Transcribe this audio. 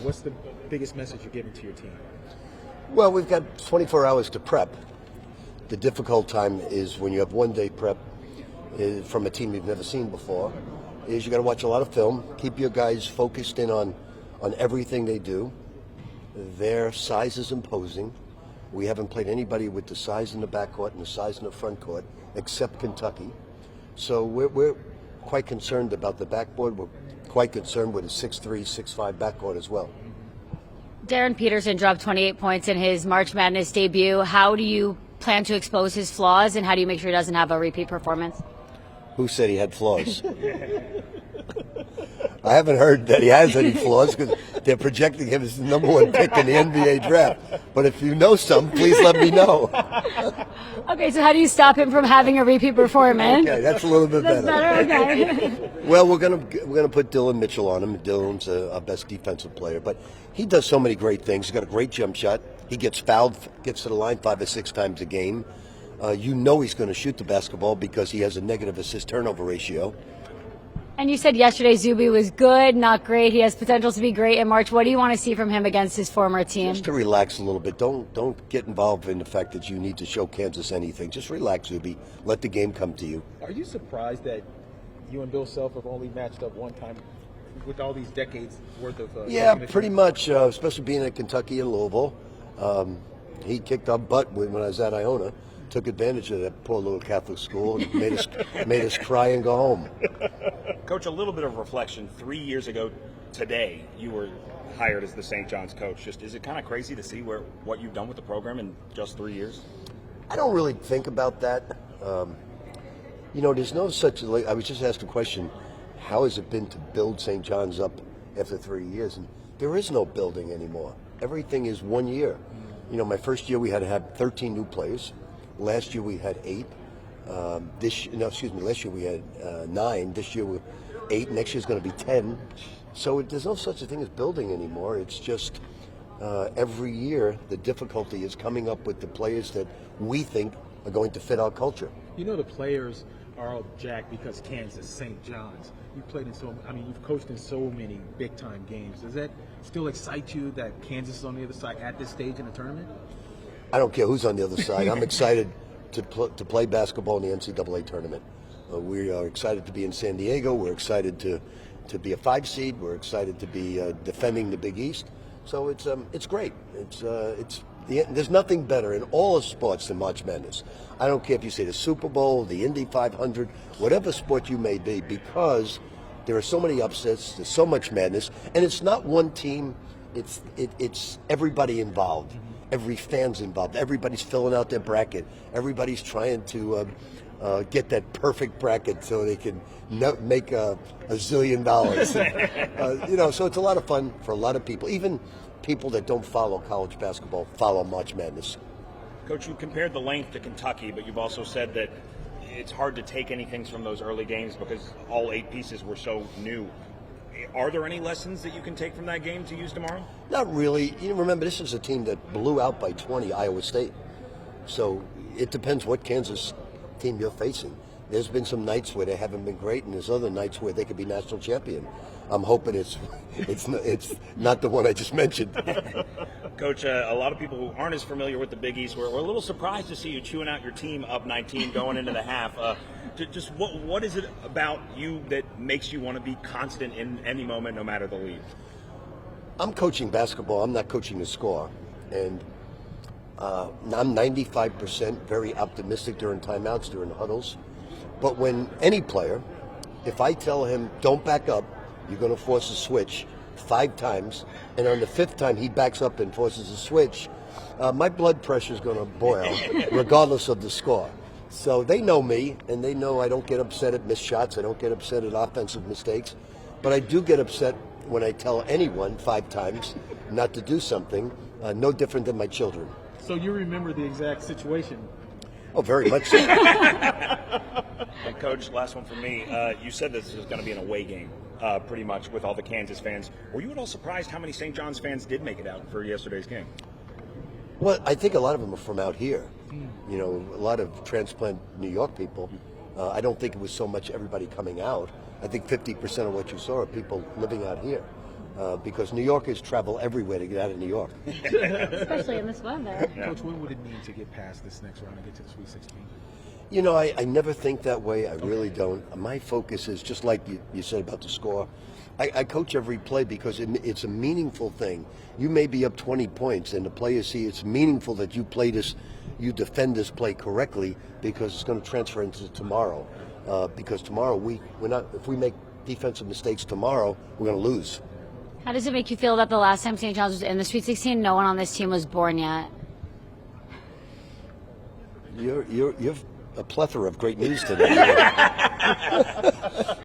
What's the biggest message you're giving to your team? Well, we've got 24 hours to prep. The difficult time is when you have one-day prep from a team you've never seen before, is you got to watch a lot of film, keep your guys focused in on everything they do. Their size is imposing. We haven't played anybody with the size in the backcourt and the size in the front court, except Kentucky. So we're quite concerned about the backboard. We're quite concerned with a 6'3", 6'5" backcourt as well. Darren Peterson dropped 28 points in his March Madness debut. How do you plan to expose his flaws, and how do you make sure he doesn't have a repeat performance? Who said he had flaws? I haven't heard that he has any flaws because they're projecting him as the #1 pick in the NBA draft. But if you know some, please let me know. Okay, so how do you stop him from having a repeat performance? Okay, that's a little bit better. That's better, okay. Well, we're gonna put Dylan Mitchell on him. Dylan's our best defensive player, but he does so many great things. He's got a great jump shot. He gets fouled, gets to the line 5 or 6 times a game. You know he's going to shoot the basketball because he has a negative assist-turnover ratio. And you said yesterday Zuby was good, not great. He has potential to be great in March. What do you want to see from him against his former team? Just to relax a little bit. Don't get involved in the fact that you need to show Kansas anything. Just relax, Zuby. Let the game come to you. Are you surprised that you and Bill Self have only matched up one time with all these decades worth of yeah, pretty much, especially being at Kentucky and Louisville. He kicked our butt when I was at Iona. Took advantage of that poor little Catholic school and made us cry and go home. Coach, a little bit of reflection. 3 years ago today, you were hired as the St. John's coach. Just is it kind of crazy to see what you've done with the program in just 3 years? I don't really think about that. There's no such. I was just asked a question: how has it been to build St. John's up after 3 years? And there is no building anymore. Everything is 1 year. My first year we had to have 13 new players. Last year we had 8. Last year we had 9. This year we're 8. Next year's going to be 10. So there's no such a thing as building anymore. It's just every year the difficulty is coming up with the players that we think are going to fit our culture. The players are all jacked because Kansas, St. John's. You've coached in so many big-time games. Does that still excite you that Kansas is on the other side at this stage in the tournament? I don't care who's on the other side. I'm excited to play basketball in the NCAA tournament. We are excited to be in San Diego. We're excited to be a 5 seed. We're excited to be defending the Big East. So it's great. There's nothing better in all of sports than March Madness. I don't care if you say the Super Bowl, the Indy 500, whatever sport you may be, because there are so many upsets. There's so much madness, and it's not one team. It's everybody involved. Every fan's involved. Everybody's filling out their bracket. Everybody's trying to get that perfect bracket so they can make a zillion dollars. So it's a lot of fun for a lot of people. Even people that don't follow college basketball follow March Madness. Coach, you compared the length to Kentucky, but you've also said that it's hard to take anything from those early games because all 8 pieces were so new. Are there any lessons that you can take from that game to use tomorrow? Not really. Remember, this is a team that blew out by 20 Iowa State. So it depends what Kansas team you're facing. There's been some nights where they haven't been great, and there's other nights where they could be national champion. I'm hoping it's not the one I just mentioned. Coach, a lot of people who aren't as familiar with the Big East were a little surprised to see you chewing out your team up 19 going into the half. Just what is it about you that makes you want to be constant in any moment, no matter the lead? I'm coaching basketball. I'm not coaching the score. And I'm 95% very optimistic during timeouts, during huddles. But when any player, if I tell him, don't back up, you're going to force a switch 5 times, and on the 5th time he backs up and forces a switch, my blood pressure is going to boil, regardless of the score. So they know me, and they know I don't get upset at missed shots. I don't get upset at offensive mistakes. But I do get upset when I tell anyone 5 times not to do something, no different than my children. So you remember the exact situation? Oh, very much so. And Coach, last one for me. You said this is going to be an away game, pretty much, with all the Kansas fans. Were you at all surprised how many St. John's fans did make it out for yesterday's game? Well, I think a lot of them are from out here. A lot of transplant New York people. I don't think it was so much everybody coming out. I think 50% of what you saw are people living out here. because New Yorkers travel everywhere to get out of New York. Especially in this weather. Coach, when would it mean to get past this next round and get to the Sweet 16? You know, I never think that way. I really don't. My focus is just like you said about the score. I coach every play because it's a meaningful thing. You may be up 20 points, and the players see it's meaningful that you play this, you defend this play correctly, because it's going to transfer into tomorrow. Because tomorrow we're not. If we make defensive mistakes tomorrow, we're going to lose. How does it make you feel that the last time St. John's was in the Sweet 16, no one on this team was born yet? You're a plethora of great news today.